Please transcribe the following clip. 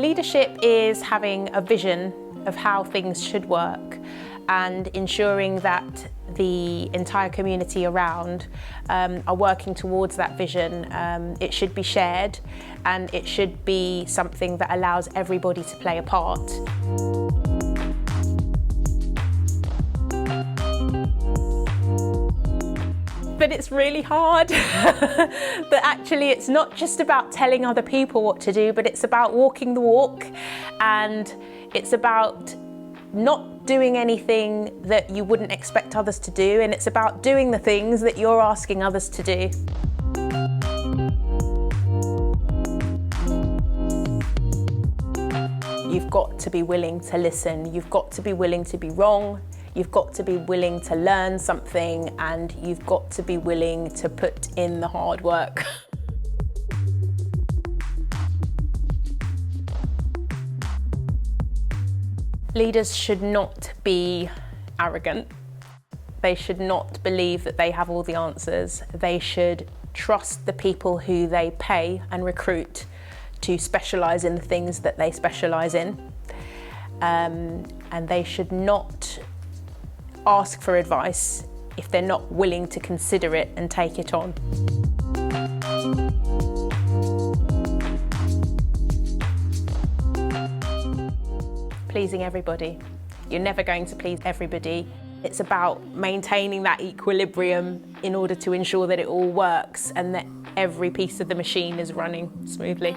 Leadership is having a vision of how things should work and ensuring that the entire community around are working towards that vision. It should be shared and it should be something that allows everybody to play a part. But it's really hard. But actually it's not just about telling other people what to do, but it's about walking the walk, and it's about not doing anything that you wouldn't expect others to do, and it's about doing the things that you're asking others to do. You've got to be willing to listen, you've got to be willing to be wrong, you've got to be willing to learn something, and you've got to be willing to put in the hard work. Leaders should not be arrogant. They should not believe that they have all the answers. They should trust the people who they pay and recruit to specialise in the things that they specialise in. And they should not ask for advice if they're not willing to consider it and take it on. Pleasing everybody. You're never going to please everybody. It's about maintaining that equilibrium in order to ensure that it all works and that every piece of the machine is running smoothly.